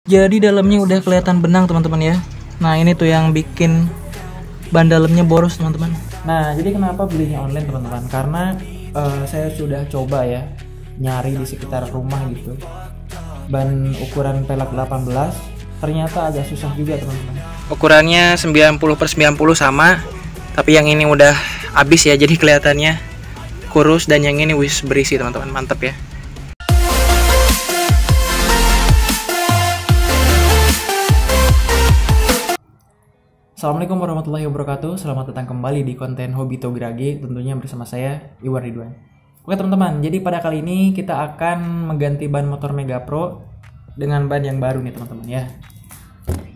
Jadi dalamnya udah kelihatan benang teman-teman ya. Nah ini tuh yang bikin ban dalamnya boros teman-teman. Nah jadi kenapa belinya online teman-teman? Karena saya sudah coba ya nyari di sekitar rumah gitu ban ukuran pelek 18, ternyata agak susah juga teman-teman. Ukurannya 90/90 sama, tapi yang ini udah habis ya, jadi kelihatannya kurus, dan yang ini wis berisi teman-teman. Mantap ya. Assalamualaikum warahmatullahi wabarakatuh. Selamat datang kembali di konten Hobi Tograge, tentunya bersama saya Iwan Ridwan. Oke teman-teman, jadi pada kali ini kita akan mengganti ban motor Mega Pro dengan ban yang baru nih teman-teman ya.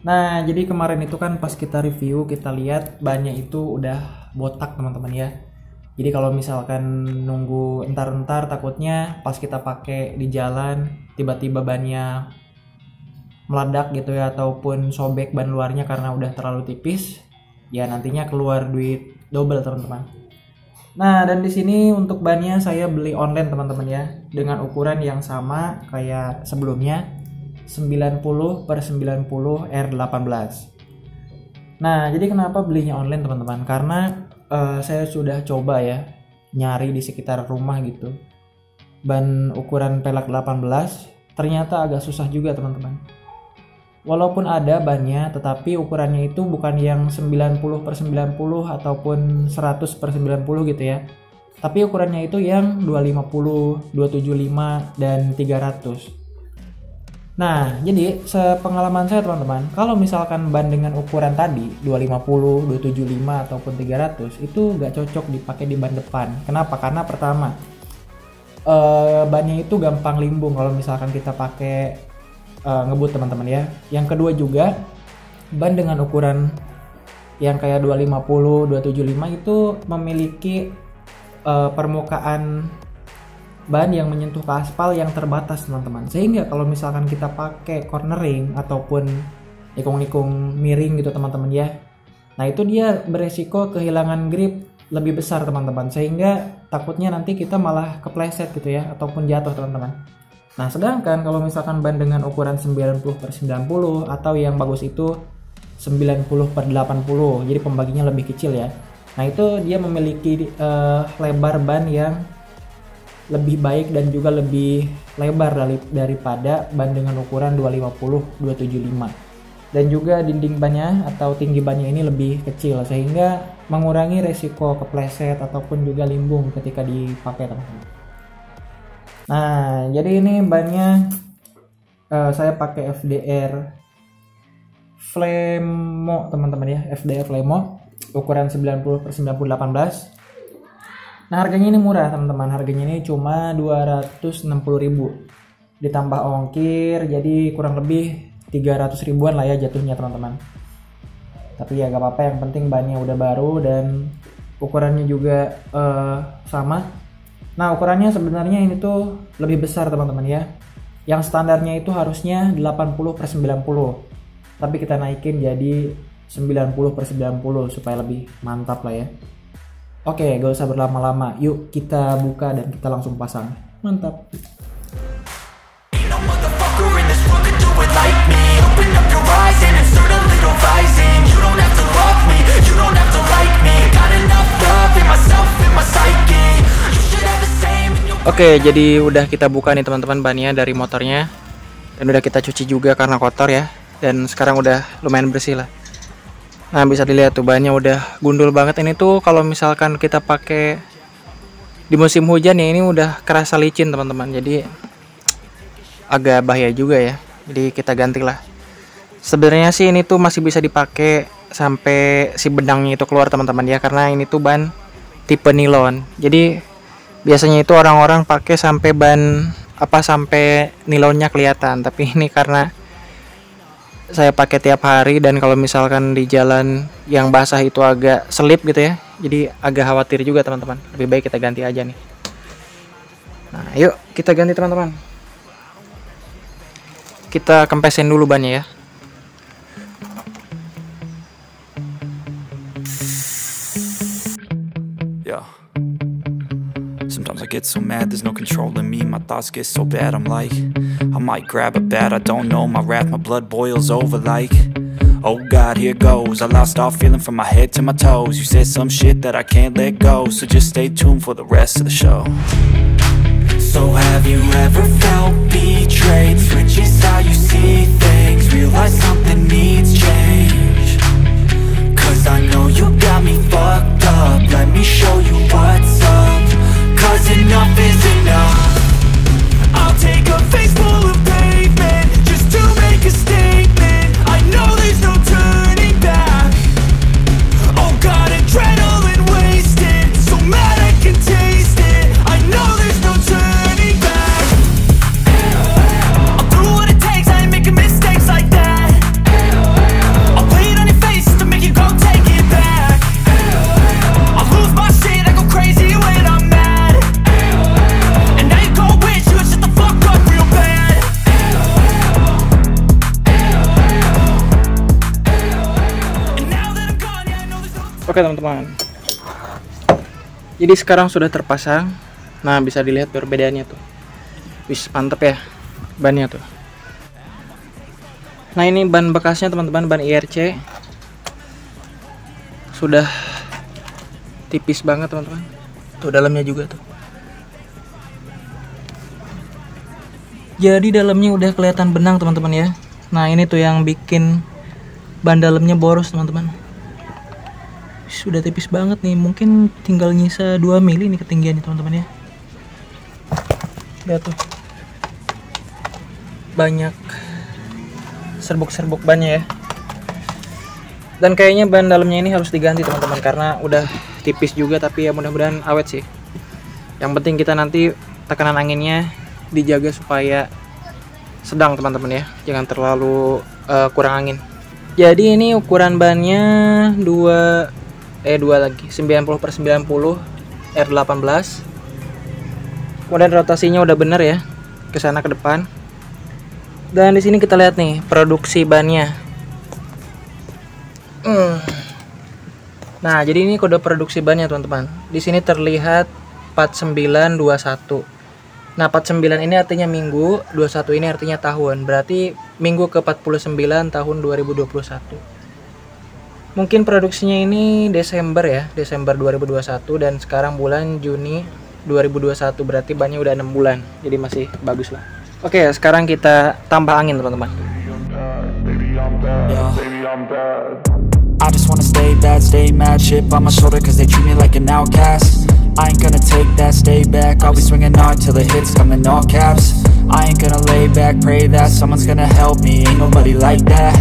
Nah jadi kemarin itu kan pas kita review, kita lihat bannya itu udah botak teman-teman ya. Jadi kalau misalkan nunggu entar-entar, takutnya pas kita pakai di jalan tiba-tiba bannya meledak gitu ya, ataupun sobek ban luarnya karena udah terlalu tipis, ya nantinya keluar duit double teman-teman. Nah dan di sini untuk bannya saya beli online teman-teman ya, dengan ukuran yang sama kayak sebelumnya, 90/90 R18. Nah jadi kenapa belinya online teman-teman? Karena saya sudah coba ya nyari di sekitar rumah gitu ban ukuran pelek 18, ternyata agak susah juga teman-teman. Walaupun ada bannya, tetapi ukurannya itu bukan yang 90/90 ataupun 100/90 gitu ya. Tapi ukurannya itu yang 250, 275, dan 300. Nah, jadi sepengalaman saya teman-teman, kalau misalkan ban dengan ukuran tadi 250, 275, ataupun 300, itu gak cocok dipakai di ban depan. Kenapa? Karena pertama, bannya itu gampang limbung kalau misalkan kita pakai ngebut teman-teman ya. Yang kedua juga, ban dengan ukuran yang kayak 250, 275 itu memiliki permukaan ban yang menyentuh ke aspal yang terbatas teman-teman. Sehingga kalau misalkan kita pakai cornering ataupun nikung-nikung miring gitu teman-teman ya, nah itu dia beresiko kehilangan grip lebih besar teman-teman, sehingga takutnya nanti kita malah kepleset gitu ya, ataupun jatuh teman-teman. Nah sedangkan kalau misalkan ban dengan ukuran 90/90 atau yang bagus itu 90/80, jadi pembaginya lebih kecil ya. Nah itu dia memiliki lebar ban yang lebih baik dan juga lebih lebar daripada ban dengan ukuran 250, 275. Dan juga dinding bannya atau tinggi bannya ini lebih kecil, sehingga mengurangi resiko kepleset ataupun juga limbung ketika dipakai teman-teman. Nah jadi ini bannya saya pakai FDR Flemo teman-teman ya, FDR Flemo ukuran 90/90 18. Nah harganya ini murah teman-teman, harganya ini cuma 260.000 ditambah ongkir, jadi kurang lebih 300 ribuan lah ya jatuhnya teman-teman. Tapi ya gak apa-apa, yang penting bannya udah baru dan ukurannya juga sama. Nah ukurannya sebenarnya ini tuh lebih besar teman-teman ya. Yang standarnya itu harusnya 80/90, tapi kita naikin jadi 90/90 supaya lebih mantap lah ya. Oke, gak usah berlama-lama, yuk kita buka dan kita langsung pasang. Mantap. Oke, jadi udah kita buka nih teman-teman bannya dari motornya, dan udah kita cuci juga karena kotor ya, dan sekarang udah lumayan bersih lah. Nah bisa dilihat tuh bannya udah gundul banget. Ini tuh kalau misalkan kita pakai di musim hujan ya, ini udah kerasa licin teman-teman, jadi agak bahaya juga ya, jadi kita gantilah. Sebenarnya sih ini tuh masih bisa dipakai sampai si benangnya itu keluar teman-teman ya, karena ini tuh ban tipe nilon. Jadi biasanya itu orang-orang pakai sampai sampai nilonnya kelihatan, tapi ini karena saya pakai tiap hari dan kalau misalkan di jalan yang basah itu agak selip gitu ya, jadi agak khawatir juga teman-teman. Lebih baik kita ganti aja nih. Nah yuk kita ganti teman-teman. Kita kempesin dulu bannya ya. Sometimes I get so mad, there's no controlling me. My thoughts get so bad, I'm like, I might grab a bat, I don't know, my wrath, my blood boils over like, oh God, here goes. I lost all feeling from my head to my toes. You said some shit that I can't let go, so just stay tuned for the rest of the show. So have you ever felt betrayed? Switches how you see things, realize something needs change. Cause I know you got me fucked up, let me show you what's up. Cause enough is enough. I'll take a face full of pavement just to make a statement. I know there's no turning back. Oh God, adrenaline wasted, so mad I can taste it. I know there's no turning back. I'll do what it takes, I ain't making mistakes like that. I'll play it on your face to make you go take it back. I'll lose my shit, I go crazy when I'm mad. And now you go wish you would shut the fuck up real bad. And now that I'm gone, yeah, I know there's no. Oke teman-teman, jadi sekarang sudah terpasang. Nah, bisa dilihat perbedaannya tuh. Wis, mantep ya bannya tuh. Nah, ini ban bekasnya teman-teman, ban IRC. Sudah tipis banget teman-teman. Tuh dalamnya juga tuh. Jadi dalamnya udah kelihatan benang teman-teman ya. Nah, ini tuh yang bikin ban dalamnya boros teman-teman. Sudah tipis banget nih, mungkin tinggal nyisa 2 mili nih ketinggiannya teman-teman ya. Lihat tuh, banyak serbuk-serbuk bannya ya. Dan kayaknya ban dalamnya ini harus diganti teman-teman, karena udah tipis juga, tapi ya mudah-mudahan awet sih. Yang penting kita nanti tekanan anginnya dijaga supaya sedang teman-teman ya, jangan terlalu kurang angin. Jadi ini ukuran bannya 2 lagi 90/90 R18. Kemudian rotasinya udah bener ya, ke sana ke depan. Dan di sini kita lihat nih produksi bannya. Nah, jadi ini kode produksi bannya teman-teman. Di sini terlihat 4921. Nah, 49 ini artinya minggu, 21 ini artinya tahun. Berarti minggu ke 49 tahun 2021. Mungkin produksinya ini Desember ya, Desember 2021, dan sekarang bulan Juni 2021, berarti bannya udah 6 bulan. Jadi masih bagus lah. Oke, sekarang kita tambah angin teman-teman. I just wanna stay bad, stay mad, chip on my shoulder cause they treat me like an outcast. I ain't gonna take that, stay back, I'll be swinging hard till the hits come in all caps. I ain't gonna lay back, pray that someone's gonna help me, ain't nobody like that.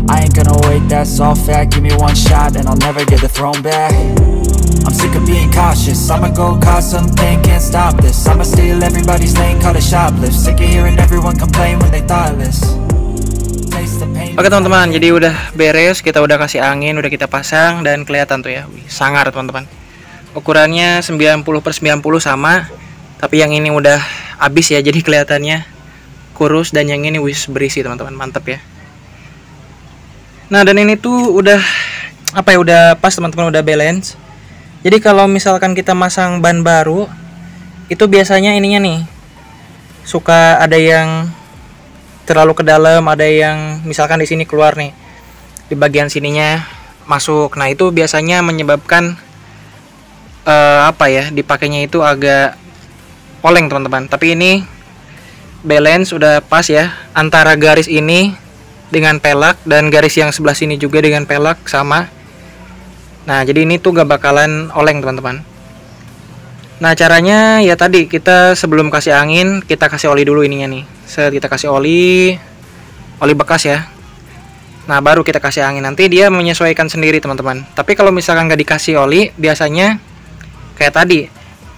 I ain't gonna wait, that's all fact, give me one shot and I'll never get the throne back. I'm sick of being cautious, I'ma go cause something, can't stop this. I'ma steal everybody's lane, call it shoplift. Sick of hearing everyone complain when they thoughtless. Oke teman-teman, jadi udah beres, kita udah kasih angin, udah kita pasang, dan kelihatan tuh ya, sangar teman-teman. Ukurannya 90/90 sama, tapi yang ini udah habis ya, jadi kelihatannya kurus, dan yang ini wis berisi teman-teman, mantep ya. Nah, dan ini tuh udah apa ya, udah pas teman-teman, udah balance. Jadi kalau misalkan kita masang ban baru, itu biasanya ininya nih suka ada yang terlalu ke dalam, ada yang misalkan di sini keluar nih, di bagian sininya masuk. Nah, itu biasanya menyebabkan apa ya, dipakainya itu agak oleng teman-teman. Tapi ini balance, udah pas ya, antara garis ini dengan pelak dan garis yang sebelah sini juga dengan pelak sama. Nah, jadi ini tuh gak bakalan oleng teman-teman. Nah, caranya ya tadi, kita sebelum kasih angin, kita kasih oli dulu ininya nih. Kita kasih oli bekas ya. Nah, baru kita kasih angin, nanti dia menyesuaikan sendiri teman-teman. Tapi kalau misalkan nggak dikasih oli, biasanya kayak tadi,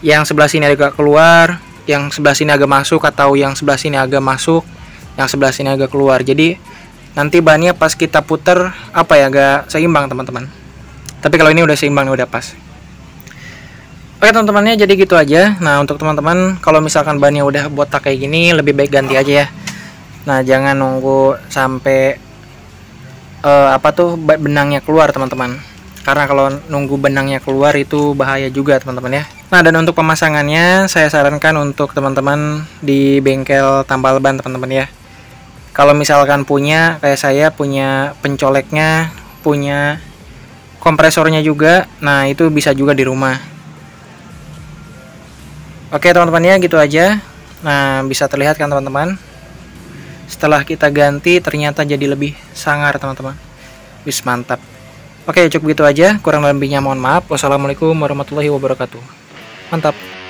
yang sebelah sini agak keluar, yang sebelah sini agak masuk, atau yang sebelah sini agak masuk, yang sebelah sini agak keluar. Jadi nanti bannya pas kita puter apa ya, agak seimbang teman-teman. Tapi kalau ini udah seimbang, udah pas. Oke teman-temannya, jadi gitu aja. Nah, untuk teman-teman kalau misalkan bannya udah botak kayak gini, lebih baik ganti aja ya. Nah, jangan nunggu sampai benangnya keluar teman-teman. Karena kalau nunggu benangnya keluar itu bahaya juga teman-teman ya. Nah, dan untuk pemasangannya saya sarankan untuk teman-teman di bengkel tambal ban teman-teman ya. Kalau misalkan punya, kayak saya punya pencoleknya, punya kompresornya juga, nah itu bisa juga di rumah. Oke teman-teman ya, gitu aja. Nah, bisa terlihat kan teman-teman, setelah kita ganti ternyata jadi lebih sangar teman-teman. Wis, mantap. Oke, cukup gitu aja, kurang lebihnya mohon maaf. Wassalamualaikum warahmatullahi wabarakatuh. Mantap.